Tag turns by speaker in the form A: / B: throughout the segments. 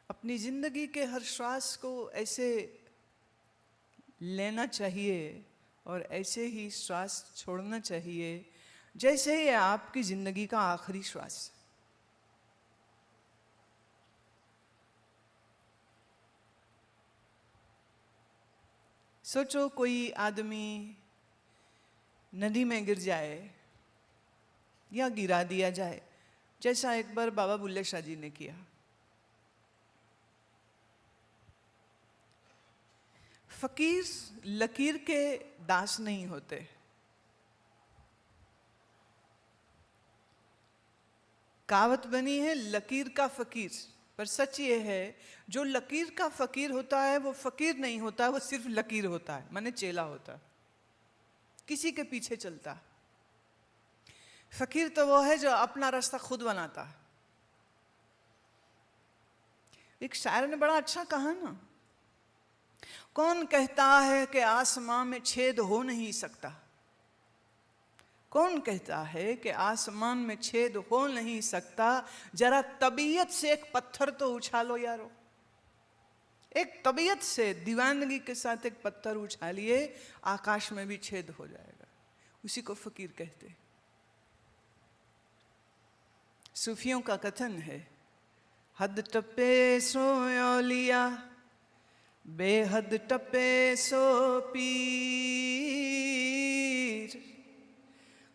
A: अपनी जिंदगी के हर श्वास को ऐसे लेना चाहिए और ऐसे ही श्वास छोड़ना चाहिए जैसे ये आपकी जिंदगी का आखिरी श्वास। सोचो कोई आदमी नदी में गिर जाए या गिरा दिया जाए, जैसा एक बार बाबा बुल्ले शाह जी ने किया। फकीर लकीर के दास नहीं होते। कहावत बनी है लकीर का फकीर, पर सच ये है जो लकीर का फकीर होता है वो फकीर नहीं होता, वो सिर्फ लकीर होता है, माने चेला होता, किसी के पीछे चलता। फकीर तो वो है जो अपना रास्ता खुद बनाता। एक शायर ने बड़ा अच्छा कहा ना, कौन कहता है कि आसमां में छेद हो नहीं सकता, कौन कहता है कि आसमान में छेद हो नहीं सकता, जरा तबीयत से एक पत्थर तो उछालो यारो। एक तबीयत से दीवानगी के साथ एक पत्थर उछालिए, आकाश में भी छेद हो जाएगा। उसी को फकीर कहते। सूफियों का कथन है, हद टपे सो औलिया, बेहद टपे सो पीर।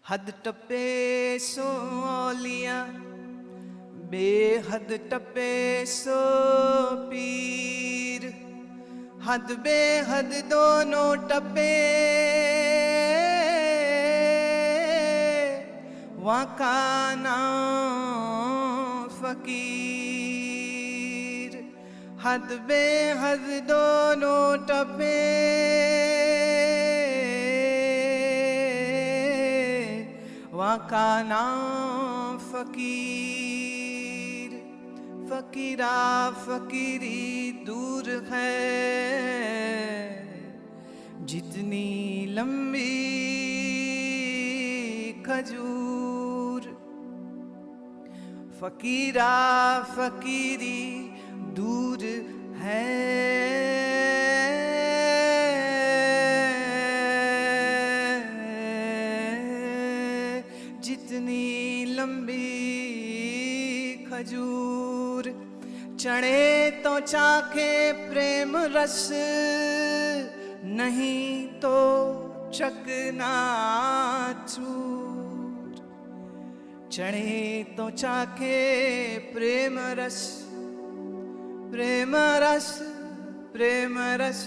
A: हद टपे सो औलिया, बेहद टपे सो पीर। हद बेहद दोनों टपे, वाका नाम फकीर। हद बेहद दोनों टपे, वाका नाम फकीर। फकीरा फकीरी दूर है, जितनी लंबी खजूर। फकीरा फकीरी दूर है, जितनी लंबी खजूर। चढ़े तो चाखे प्रेम रस, नहीं तो चकनाचूर। चढ़े तो चाखे प्रेम रस, प्रेम रस, प्रेम रस,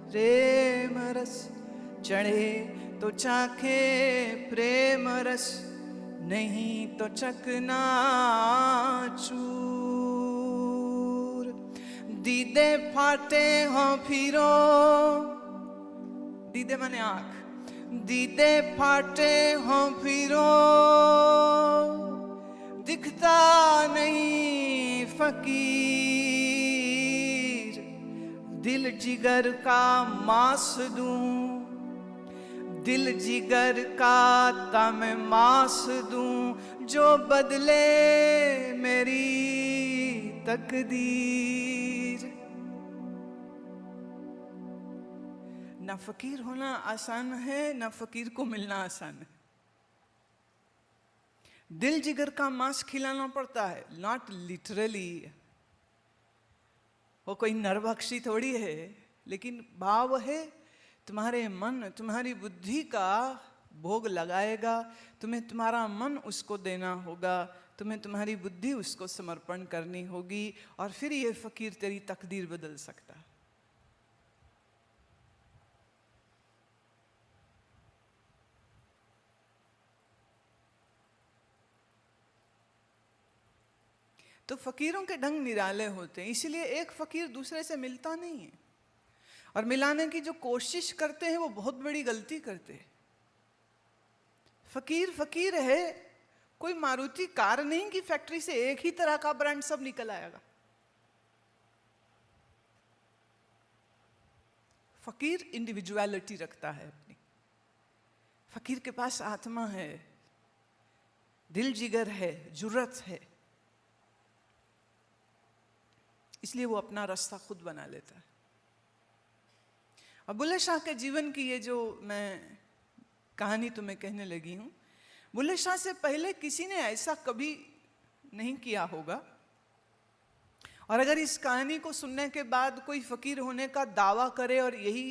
A: प्रेम रस। चढ़े तो चाखे प्रेम रस, नहीं तो चकनाचूर। दीदे फाटे हों फिरो, दीदे माने आँख, दीदे फाटे हों फिरो, दिखता नहीं फकीर। दिल जिगर का मांस दूं, दिल जिगर का तम मांस दूं, जो बदले मेरी तकदीर। ना फकीर होना आसान है, ना फकीर को मिलना आसान है। दिल जिगर का मांस खिलाना पड़ता है, नॉट लिटरली। वो कोई नरभक्षी थोड़ी है, लेकिन भाव है। तुम्हारे मन तुम्हारी बुद्धि का भोग लगाएगा, तुम्हें तुम्हारा मन उसको देना होगा, तुम्हें तुम्हारी बुद्धि उसको समर्पण करनी होगी, और फिर ये फकीर तेरी तकदीर बदल सकता है। तो फकीरों के ढंग निराले होते हैं, इसलिए एक फकीर दूसरे से मिलता नहीं है, और मिलाने की जो कोशिश करते हैं वो बहुत बड़ी गलती करते हैं। फकीर फकीर है, कोई मारुति कार नहीं कि फैक्ट्री से एक ही तरह का ब्रांड सब निकल आएगा। फकीर इंडिविजुअलिटी रखता है अपनी। फकीर के पास आत्मा है, दिल जिगर है, जुर्रत है, इसलिए वो अपना रास्ता खुद बना लेता है। अब बुल्ले शाह के जीवन की ये जो मैं कहानी तुम्हें कहने लगी हूं, बुल्ले शाह से पहले किसी ने ऐसा कभी नहीं किया होगा, और अगर इस कहानी को सुनने के बाद कोई फकीर होने का दावा करे और यही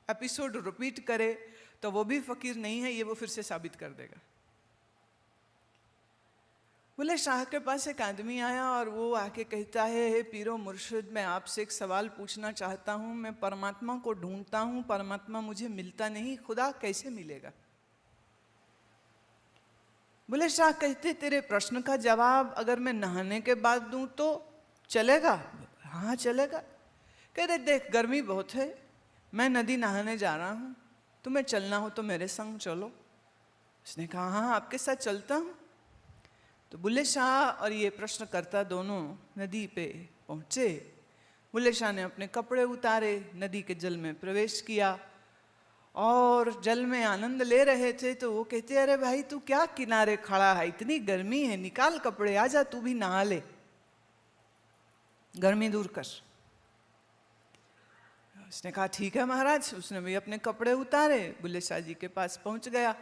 A: एपिसोड रिपीट करे तो वो भी फकीर नहीं है, ये वो फिर से साबित कर देगा। बुल्ले शाह के पास एक आदमी आया और वो आके कहता है, हे पीरो मुर्शिद, मैं आपसे एक सवाल पूछना चाहता हूँ। मैं परमात्मा को ढूंढता हूँ, परमात्मा मुझे मिलता नहीं, खुदा कैसे मिलेगा? बुल्ले शाह कहते, तेरे प्रश्न का जवाब अगर मैं नहाने के बाद दूं तो चलेगा? हाँ चलेगा। कहते, देख गर्मी बहुत है, मैं नदी नहाने जा रहा हूँ, तुम्हें चलना हो तो मेरे संग चलो। उसने कहा, हाँ आपके साथ चलता हूँ। तो बुल्ले शाह और ये प्रश्नकर्ता दोनों नदी पे पहुँचे। बुल्ले शाह ने अपने कपड़े उतारे, नदी के जल में प्रवेश किया और जल में आनंद ले रहे थे। तो वो कहते, अरे भाई तू क्या किनारे खड़ा है, इतनी गर्मी है, निकाल कपड़े, आजा तू भी नहा ले, गर्मी दूर कर। उसने कहा, ठीक है महाराज। उसने भी अपने कपड़े उतारे, बुल्ले शाह जी के पास पहुंच गया।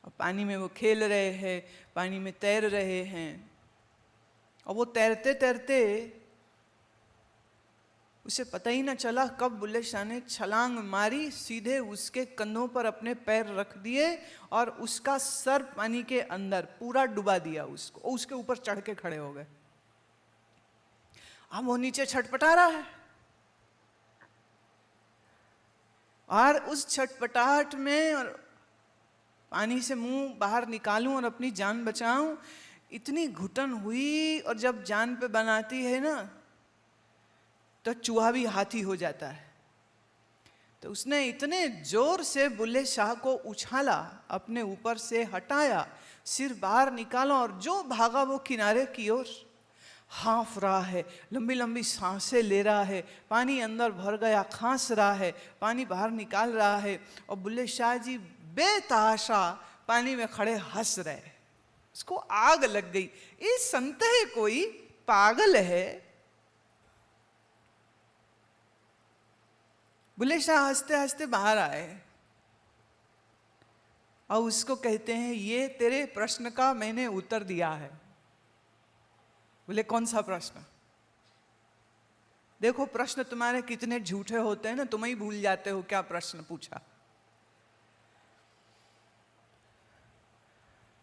A: और पानी में वो खेल रहे हैं, पानी में तैर रहे हैं, और वो तैरते तैरते उसे पता ही ना चला कब बुल्ले शाह ने छलांग मारी, सीधे उसके कंधों पर अपने पैर रख दिए और उसका सर पानी के अंदर पूरा डुबा दिया उसको, और उसके ऊपर चढ़ के खड़े हो गए। अब वो नीचे छटपटा रहा है, और उस छटपटाहट में और पानी से मुंह बाहर निकालूं और अपनी जान बचाऊं, इतनी घुटन हुई। और जब जान पे बनाती है ना तो चूहा भी हाथी हो जाता है। तो उसने इतने जोर से बुल्ले शाह को उछाला, अपने ऊपर से हटाया, सिर बाहर निकाला, और जो भागा वो किनारे की ओर। हाँफ रहा है, लंबी लंबी सांसें ले रहा है, पानी अंदर भर गया, खांस रहा है, पानी बाहर निकाल रहा है, और बुल्ले शाह जी बेतहाशा पानी में खड़े हंस रहे। उसको आग लग गई, इस संत है कोई पागल है। बुल्ले शाह हंसते हंसते बाहर आए और उसको कहते हैं, ये तेरे प्रश्न का मैंने उत्तर दिया है। बोले, कौन सा प्रश्न? देखो प्रश्न तुम्हारे कितने झूठे होते हैं ना, तुम ही भूल जाते हो क्या प्रश्न पूछा।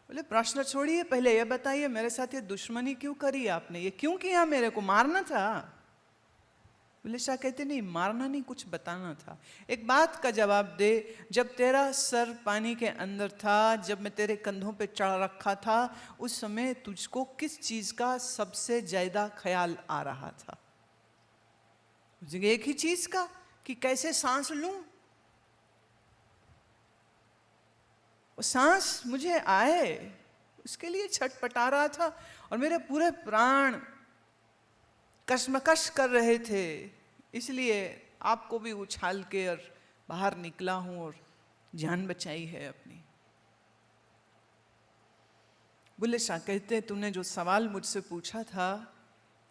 A: बोले, प्रश्न छोड़िए, पहले ये बताइए मेरे साथ ये दुश्मनी क्यों करी आपने, ये क्यों किया, मेरे को मारना था? बुल्ले शाह कहते, नहीं मारना नहीं, कुछ बताना था। एक बात का जवाब दे, जब तेरा सर पानी के अंदर था, जब मैं तेरे कंधों पे चढ़ रखा था, उस समय तुझको किस चीज का सबसे ज्यादा ख्याल आ रहा था? एक ही चीज का, कि कैसे सांस लूं। वो सांस मुझे आए उसके लिए छटपटा रहा था, और मेरे पूरे प्राण कशमकश कर रहे थे, इसलिए आपको भी उछाल के और बाहर निकला हूं और जान बचाई है अपनी। बुल्ले शाह कहते, तूने जो सवाल मुझसे पूछा था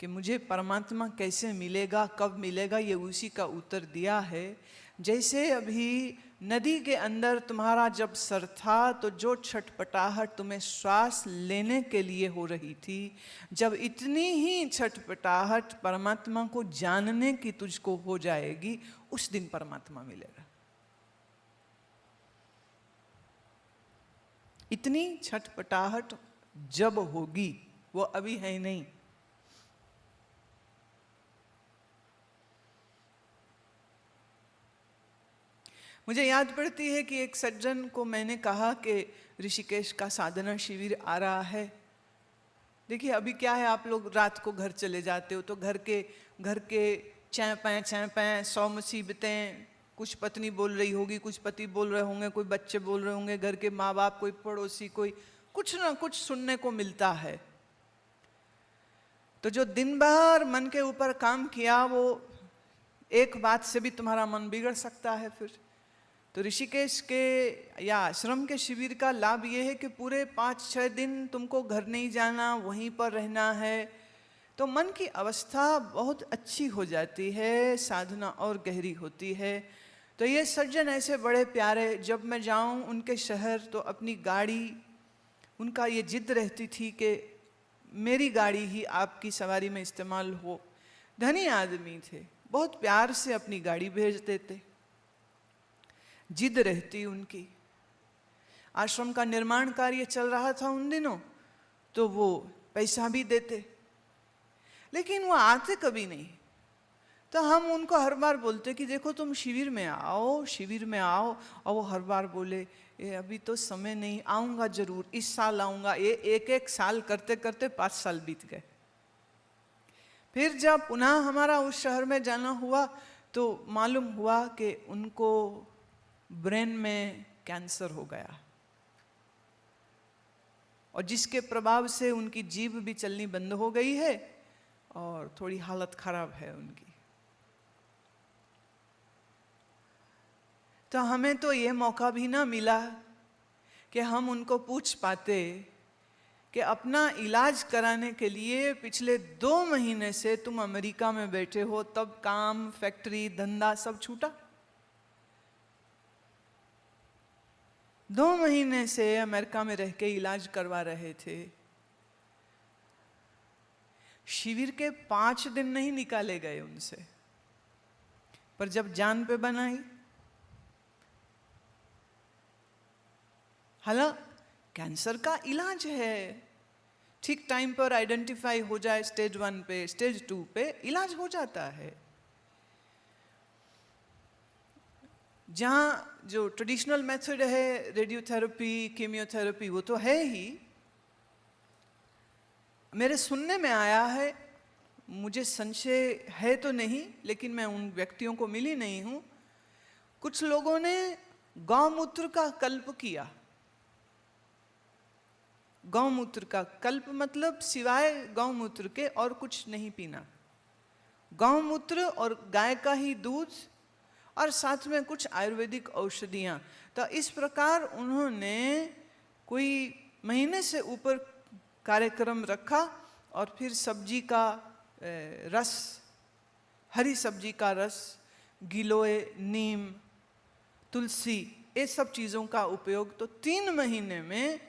A: कि मुझे परमात्मा कैसे मिलेगा, कब मिलेगा, ये उसी का उत्तर दिया है। जैसे अभी नदी के अंदर तुम्हारा जब सर था तो जो छटपटाहट तुम्हें श्वास लेने के लिए हो रही थी, जब इतनी ही छटपटाहट परमात्मा को जानने की तुझको हो जाएगी, उस दिन परमात्मा मिलेगा। इतनी छटपटाहट जब होगी, वो अभी है नहीं। मुझे याद पड़ती है कि एक सज्जन को मैंने कहा कि ऋषिकेश का साधना शिविर आ रहा है। देखिए अभी क्या है, आप लोग रात को घर चले जाते हो तो घर के चैं 100 मुसीबतें, कुछ पत्नी बोल रही होगी, कुछ पति बोल रहे होंगे, कोई बच्चे बोल रहे होंगे, घर के माँ बाप, कोई पड़ोसी, कोई कुछ ना कुछ सुनने को मिलता है। तो जो दिन भर मन के ऊपर काम किया, वो एक बात से भी तुम्हारा मन बिगड़ सकता है फिर। तो ऋषिकेश के या आश्रम के शिविर का लाभ ये है कि पूरे 5-6 दिन तुमको घर नहीं जाना, वहीं पर रहना है, तो मन की अवस्था बहुत अच्छी हो जाती है, साधना और गहरी होती है। तो ये सज्जन ऐसे बड़े प्यारे, जब मैं जाऊं उनके शहर तो अपनी गाड़ी, उनका ये जिद रहती थी कि मेरी गाड़ी ही आपकी सवारी में इस्तेमाल हो। धनी आदमी थे, बहुत प्यार से अपनी गाड़ी भेज देते, जिद रहती उनकी। आश्रम का निर्माण कार्य चल रहा था उन दिनों, तो वो पैसा भी देते, लेकिन वो आते कभी नहीं। तो हम उनको हर बार बोलते कि देखो तुम शिविर में आओ, शिविर में आओ, और वो हर बार बोले ये अभी तो समय नहीं, आऊँगा जरूर, इस साल आऊँगा। ये एक साल करते करते 5 साल बीत गए। फिर जब पुनः हमारा उस शहर में जाना हुआ तो मालूम हुआ कि उनको ब्रेन में कैंसर हो गया, और जिसके प्रभाव से उनकी जीभ भी चलनी बंद हो गई है और थोड़ी हालत खराब है उनकी। तो हमें तो ये मौका भी ना मिला कि हम उनको पूछ पाते कि अपना इलाज कराने के लिए पिछले 2 महीने से तुम अमेरिका में बैठे हो, तब काम, फैक्ट्री, धंधा सब छूटा। 2 महीने से अमेरिका में रह के इलाज करवा रहे थे। शिविर के 5 दिन नहीं निकाले गए उनसे, पर जब जान पे बनाई, हालांकि कैंसर का इलाज है, ठीक टाइम पर आइडेंटिफाई हो जाए, स्टेज 1 पे, स्टेज 2 पे इलाज हो जाता है। जहाँ जो ट्रेडिशनल मेथड है, रेडियोथेरेपी, कीमियोथेरेपी, वो तो है ही। मेरे सुनने में आया है, मुझे संशय है तो नहीं, लेकिन मैं उन व्यक्तियों को मिली नहीं हूँ, कुछ लोगों ने गौमूत्र का कल्प किया। गौमूत्र का कल्प मतलब सिवाय गौमूत्र के और कुछ नहीं पीना। गौमूत्र और गाय का ही दूध और साथ में कुछ आयुर्वेदिक औषधियाँ। तो इस प्रकार उन्होंने कोई महीने से ऊपर कार्यक्रम रखा, और फिर सब्जी का रस, हरी सब्जी का रस, गिलोय, नीम, तुलसी, ये सब चीज़ों का उपयोग। तो 3 महीने में,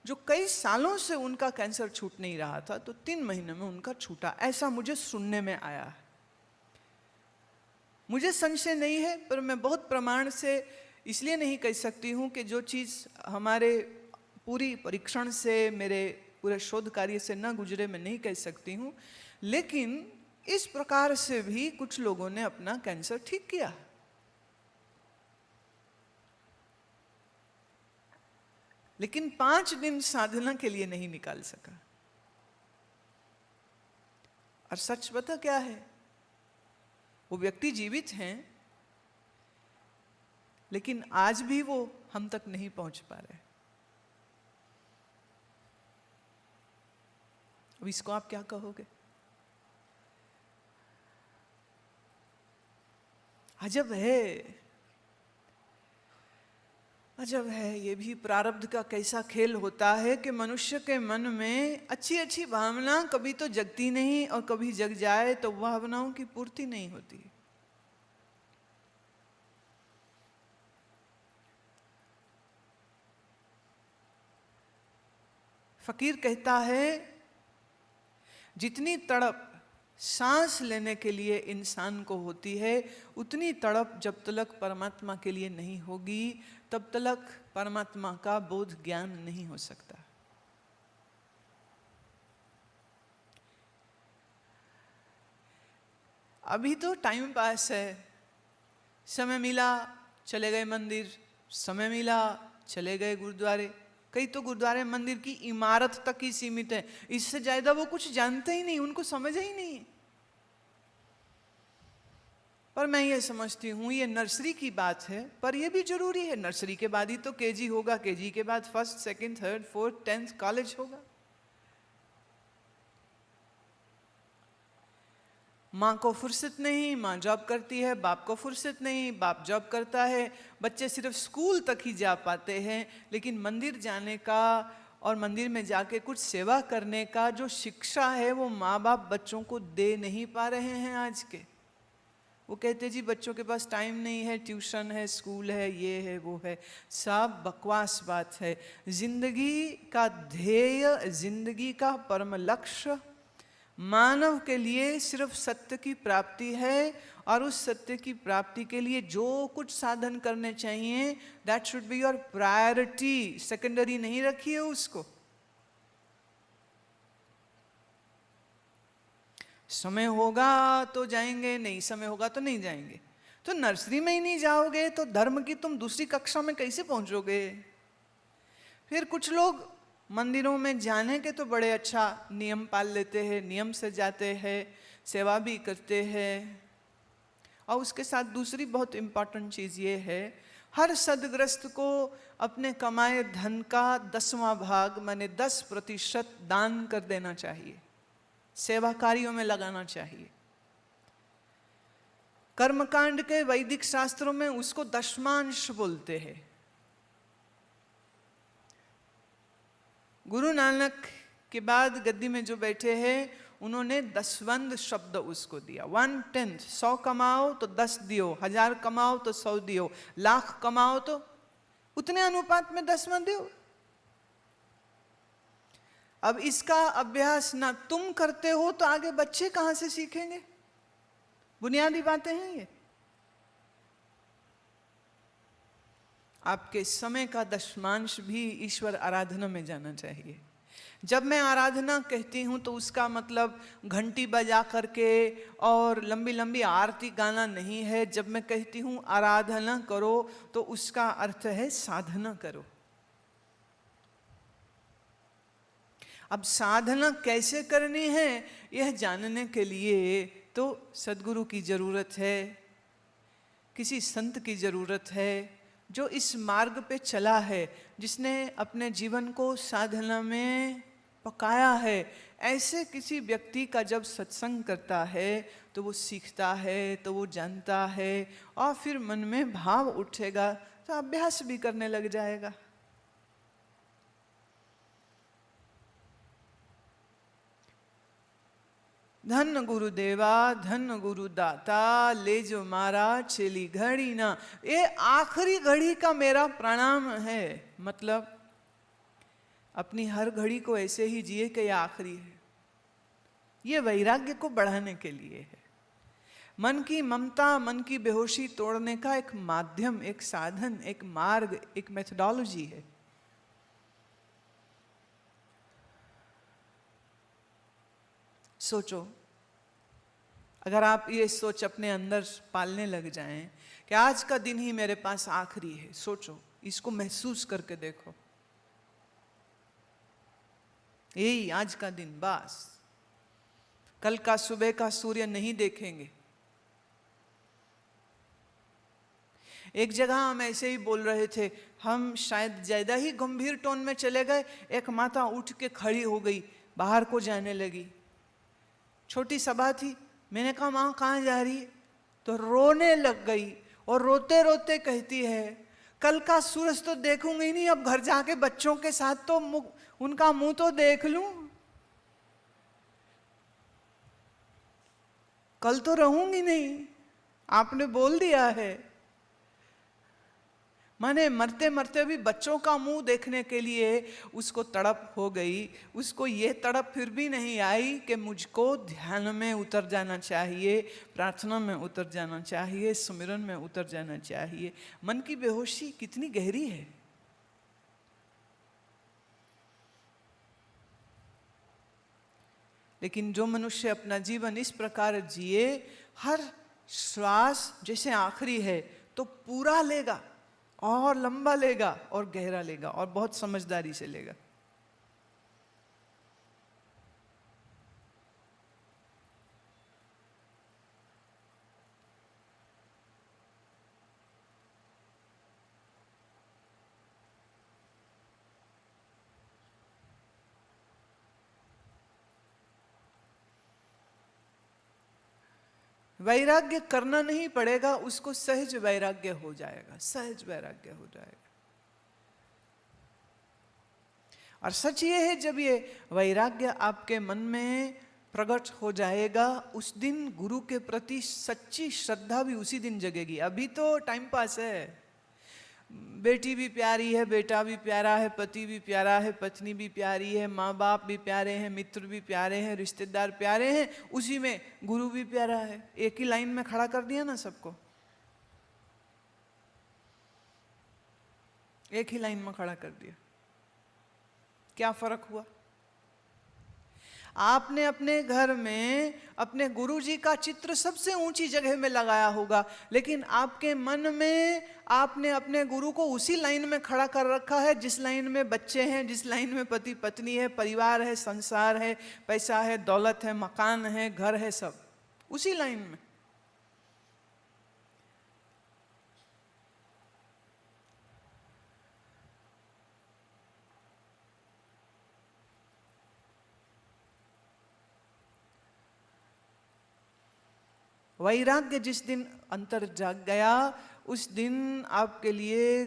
A: जो कई सालों से उनका कैंसर छूट नहीं रहा था, तो 3 महीने में उनका छूटा, ऐसा मुझे सुनने में आया है। मुझे संशय नहीं है, पर मैं बहुत प्रमाण से इसलिए नहीं कह सकती हूँ कि जो चीज़ हमारे पूरी परीक्षण से, मेरे पूरे शोध कार्य से न गुजरे, मैं नहीं कह सकती हूँ। लेकिन इस प्रकार से भी कुछ लोगों ने अपना कैंसर ठीक किया। लेकिन 5 दिन साधना के लिए नहीं निकाल सका। और सच पता क्या है, वो व्यक्ति जीवित हैं, लेकिन आज भी वो हम तक नहीं पहुंच पा रहे। अब इसको आप क्या कहोगे? अजब है, अजब है। ये भी प्रारब्ध का कैसा खेल होता है कि मनुष्य के मन में अच्छी अच्छी भावना कभी तो जगती नहीं, और कभी जग जाए तो वह भावनाओं की पूर्ति नहीं होती। फकीर कहता है जितनी तड़प सांस लेने के लिए इंसान को होती है, उतनी तड़प जब तक परमात्मा के लिए नहीं होगी तब तक परमात्मा का बोध ज्ञान नहीं हो सकता। अभी तो टाइम पास है, समय मिला चले गए मंदिर, समय मिला चले गए गुरुद्वारे। कई तो गुरुद्वारे मंदिर की इमारत तक ही सीमित है, इससे ज्यादा वो कुछ जानते ही नहीं, उनको समझ ही नहीं। पर मैं ये समझती हूँ ये नर्सरी की बात है, पर ये भी जरूरी है। नर्सरी के बाद ही तो केजी होगा, केजी के बाद first, second, third, fourth, 10th college होगा। माँ को फुर्सत नहीं, माँ जॉब करती है, बाप को फुर्सत नहीं, बाप जॉब करता है, बच्चे सिर्फ स्कूल तक ही जा पाते हैं। लेकिन मंदिर जाने का और मंदिर में जाके कुछ सेवा करने का जो शिक्षा है वो माँ बाप बच्चों को दे नहीं पा रहे हैं आज के। वो कहते जी बच्चों के पास टाइम नहीं है, ट्यूशन है, स्कूल है, ये है, वो है। सब बकवास बात है। जिंदगी का ध्येय, जिंदगी का परम लक्ष्य मानव के लिए सिर्फ सत्य की प्राप्ति है, और उस सत्य की प्राप्ति के लिए जो कुछ साधन करने चाहिए that should be your priority. Secondary नहीं रखिए उसको। समय होगा तो जाएंगे, नहीं समय होगा तो नहीं जाएंगे। तो नर्सरी में ही नहीं जाओगे तो धर्म की तुम दूसरी कक्षा में कैसे पहुंचोगे? फिर कुछ लोग मंदिरों में जाने के तो बड़े अच्छा नियम पाल लेते हैं, नियम से जाते हैं, सेवा भी करते हैं। और उसके साथ दूसरी बहुत इंपॉर्टेंट चीज़ ये है, हर सदग्रस्त को अपने कमाए धन का 10वां भाग माने 10% दान कर देना चाहिए, सेवा कार्यों में लगाना चाहिए। कर्मकांड के वैदिक शास्त्रों में उसको दशमांश बोलते हैं। गुरु नानक के बाद गद्दी में जो बैठे हैं उन्होंने दसवंध शब्द उसको दिया। 1/10। 100 कमाओ तो 10 दियो, 1000 कमाओ तो 100 दियो, लाख कमाओ तो उतने अनुपात में 10वां दियो। अब इसका अभ्यास ना तुम करते हो तो आगे बच्चे कहां से सीखेंगे? बुनियादी बातें हैं ये। आपके समय का दशमांश भी ईश्वर आराधना में जाना चाहिए। जब मैं आराधना कहती हूं तो उसका मतलब घंटी बजा करके और लंबी लंबी आरती गाना नहीं है। जब मैं कहती हूं आराधना करो तो उसका अर्थ है साधना करो। अब साधना कैसे करनी है यह जानने के लिए तो सद्गुरु की जरूरत है, किसी संत की जरूरत है जो इस मार्ग पे चला है, जिसने अपने जीवन को साधना में पकाया है। ऐसे किसी व्यक्ति का जब सत्संग करता है तो वो सीखता है, तो वो जानता है, और फिर मन में भाव उठेगा तो अभ्यास भी करने लग जाएगा। धन गुरुदेवा धन गुरुदाता, ले जो मारा चली घड़ी ना। ये आखिरी घड़ी का मेरा प्रणाम है। मतलब अपनी हर घड़ी को ऐसे ही जिए कि यह आखिरी है। ये वैराग्य को बढ़ाने के लिए है। मन की ममता, मन की बेहोशी तोड़ने का एक माध्यम, एक साधन, एक मार्ग, एक मेथोडोलॉजी है। सोचो, अगर आप ये सोच अपने अंदर पालने लग जाएं कि आज का दिन ही मेरे पास आखिरी है, सोचो, इसको महसूस करके देखो, यही आज का दिन, बस कल का सुबह का सूर्य नहीं देखेंगे। एक जगह हम ऐसे ही बोल रहे थे, हम शायद ज्यादा ही गंभीर टोन में चले गए। एक माता उठ के खड़ी हो गई, बाहर को जाने लगी। छोटी सभा थी, मैंने कहा माँ कहाँ जा रही है? तो रोने लग गई और रोते रोते कहती है, कल का सूरज तो देखूंगी ही नहीं, अब घर जाके बच्चों के साथ तो उनका मुंह तो देख लूं, कल तो रहूंगी नहीं, आपने बोल दिया है। माने मरते मरते भी बच्चों का मुंह देखने के लिए उसको तड़प हो गई। उसको ये तड़प फिर भी नहीं आई कि मुझको ध्यान में उतर जाना चाहिए, प्रार्थना में उतर जाना चाहिए, सुमिरन में उतर जाना चाहिए। मन की बेहोशी कितनी गहरी है। लेकिन जो मनुष्य अपना जीवन इस प्रकार जिए, हर श्वास जैसे आखिरी है तो पूरा लेगा और लंबा लेगा और गहरा लेगा और बहुत समझदारी से लेगा। वैराग्य करना नहीं पड़ेगा, उसको सहज वैराग्य हो जाएगा, सहज वैराग्य हो जाएगा। और सच ये है, जब ये वैराग्य आपके मन में प्रकट हो जाएगा, उस दिन गुरु के प्रति सच्ची श्रद्धा भी उसी दिन जगेगी। अभी तो टाइम पास है, बेटी भी प्यारी है, बेटा भी प्यारा है, पति भी प्यारा है, पत्नी भी प्यारी है, माँ बाप भी प्यारे हैं, मित्र भी प्यारे हैं, रिश्तेदार प्यारे हैं, उसी में गुरु भी प्यारा है। एक ही लाइन में खड़ा कर दिया ना सबको, एक ही लाइन में खड़ा कर दिया। क्या फर्क हुआ? आपने अपने घर में अपने गुरुजी का चित्र सबसे ऊंची जगह में लगाया होगा, लेकिन आपके मन में आपने अपने गुरु को उसी लाइन में खड़ा कर रखा है जिस लाइन में बच्चे हैं, जिस लाइन में पति पत्नी है, परिवार है, संसार है, पैसा है, दौलत है, मकान है, घर है, सब उसी लाइन में। वैराग्य जिस दिन अंतर जाग गया, उस दिन आपके लिए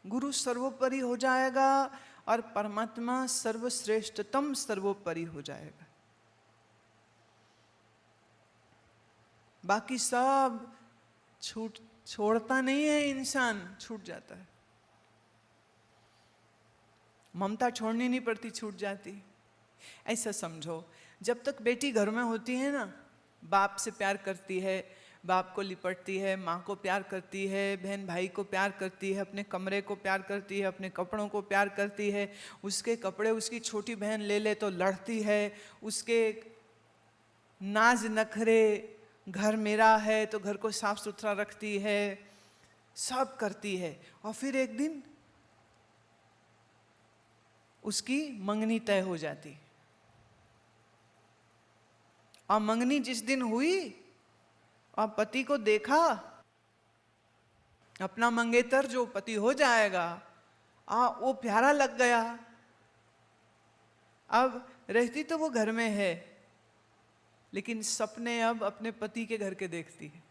A: गुरु सर्वोपरि हो जाएगा और परमात्मा सर्वश्रेष्ठतम सर्वोपरि हो जाएगा। बाकी सब छोड़ता नहीं है इंसान, छूट जाता है। ममता छोड़नी नहीं पड़ती, छूट जाती। ऐसा समझो, जब तक बेटी घर में होती है ना, बाप से प्यार करती है, बाप को लिपटती है, माँ को प्यार करती है, बहन भाई को प्यार करती है, अपने कमरे को प्यार करती है, अपने कपड़ों को प्यार करती है, उसके कपड़े उसकी छोटी बहन ले ले तो लड़ती है, उसके नाज नखरे, घर मेरा है तो घर को साफ सुथरा रखती है, सब करती है। और फिर एक दिन उसकी मंगनी तय हो जाती। और मंगनी जिस दिन हुई और पति को देखा, अपना मंगेतर जो पति हो जाएगा, वो प्यारा लग गया। अब रहती तो वो घर में है, लेकिन सपने अब अपने पति के घर के देखती है।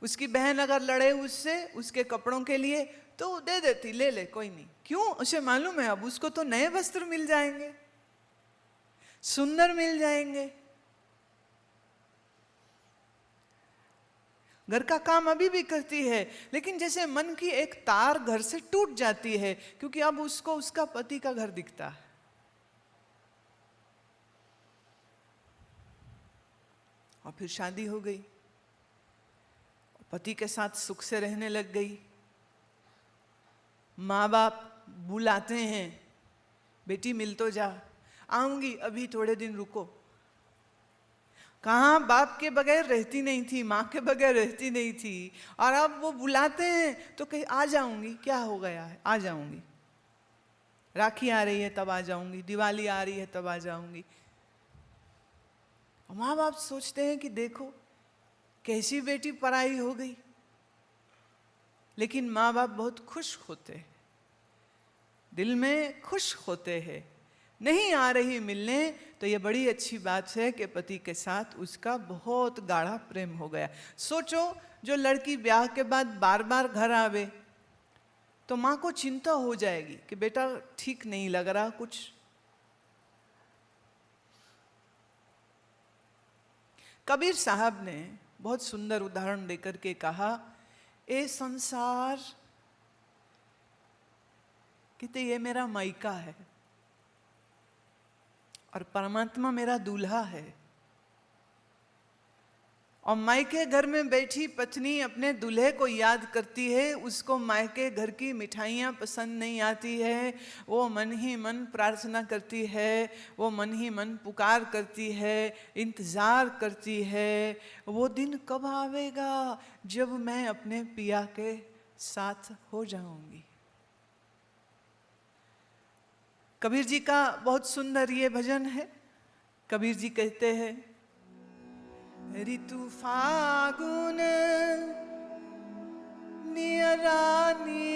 A: उसकी बहन अगर लड़े उससे उसके कपड़ों के लिए तो दे देती, ले ले कोई नहीं। क्यों? उसे मालूम है अब उसको तो नए वस्त्र मिल जाएंगे, सुंदर मिल जाएंगे। घर का काम अभी भी करती है, लेकिन जैसे मन की एक तार घर से टूट जाती है, क्योंकि अब उसको उसका पति का घर दिखता है। और फिर शादी हो गई, पति के साथ सुख से रहने लग गई। माँ बाप बुलाते हैं, बेटी मिल तो जा, आऊंगी अभी थोड़े दिन रुको। कहाँ बाप के बगैर रहती नहीं थी, माँ के बगैर रहती नहीं थी, और अब वो बुलाते हैं तो कहीं आ जाऊंगी, क्या हो गया है, आ जाऊंगी। राखी आ रही है तब आ जाऊंगी, दिवाली आ रही है तब आ जाऊंगी। माँ बाप सोचते हैं कि देखो कैसी बेटी पराई हो गई, लेकिन माँ बाप बहुत खुश होते हैं, दिल में खुश होते हैं। नहीं आ रही मिलने तो ये बड़ी अच्छी बात है कि पति के साथ उसका बहुत गाढ़ा प्रेम हो गया। सोचो, जो लड़की ब्याह के बाद बार बार घर आवे तो माँ को चिंता हो जाएगी कि बेटा ठीक नहीं लग रहा कुछ। कबीर साहब ने बहुत सुंदर उदाहरण देकर के कहा, ए संसार, कहते ये मेरा मायका है और परमात्मा मेरा दूल्हा है। और मायके घर में बैठी पत्नी अपने दूल्हे को याद करती है, उसको मायके घर की मिठाइयाँ पसंद नहीं आती है, वो मन ही मन प्रार्थना करती है, वो मन ही मन पुकार करती है, इंतज़ार करती है, वो दिन कब आवेगा जब मैं अपने पिया के साथ हो जाऊंगी। कबीर जी का बहुत सुंदर ये भजन है। कबीर जी कहते हैं, ऋतु फागुन नियरानी,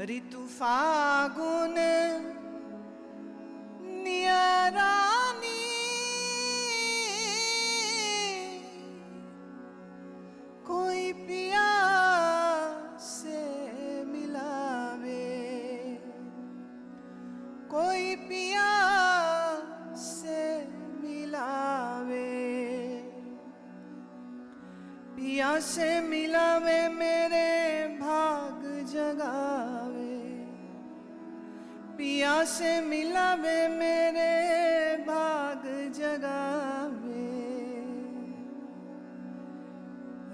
A: ऋतु फागुन नियरानी, कोई पिया से मिलावे, कोई पिया से मिलावे, पिया से मिलावे मेरे भाग जगावे, पिया से मिलावे मेरे भाग जगावे,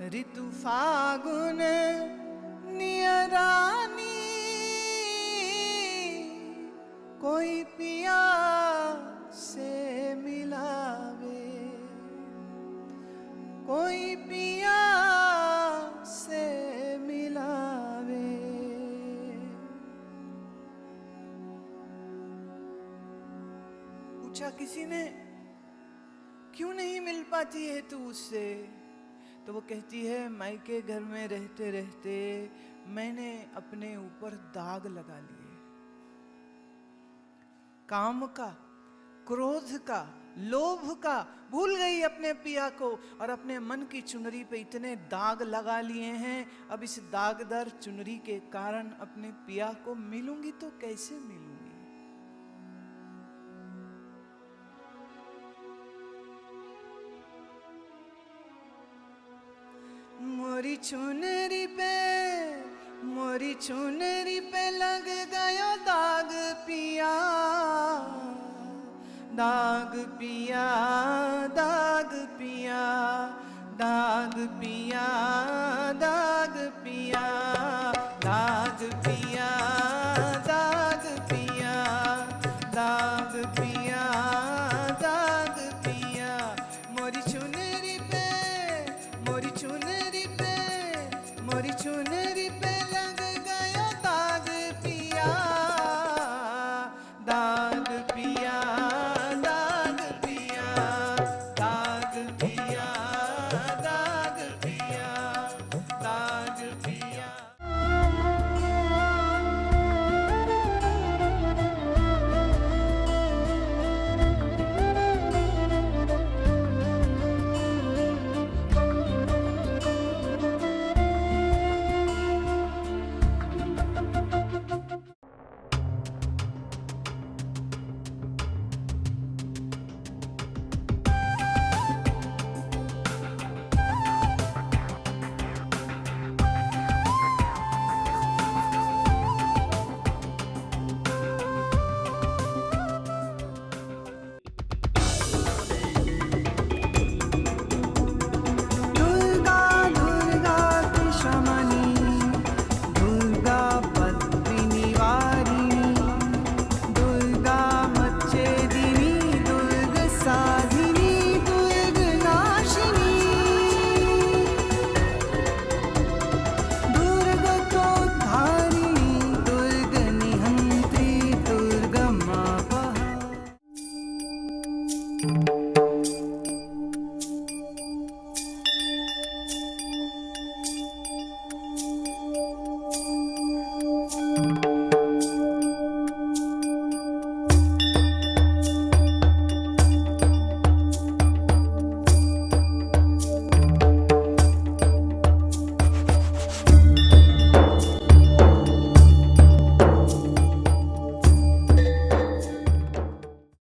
A: ऋतु फागुन नियरानी, कोई पिया से मिलावे, कोई पिया से मिलावे। पूछा किसी ने, क्यों नहीं मिल पाती है तू उससे? तो वो कहती है, मायके घर में रहते रहते मैंने अपने ऊपर दाग लगा लिए, काम का, क्रोध का, लोभ का, भूल गई अपने पिया को और अपने मन की चुनरी पे इतने दाग लगा लिए हैं। अब इस दागदार चुनरी के कारण अपने पिया को मिलूंगी तो कैसे मिलूंगी? मोरी चुनरी पे, मोरी चुनरी पे लग गयो दाग पिया, दाग पिया, दाग पिया, दाग पिया, दाग पिया, दाग पिया।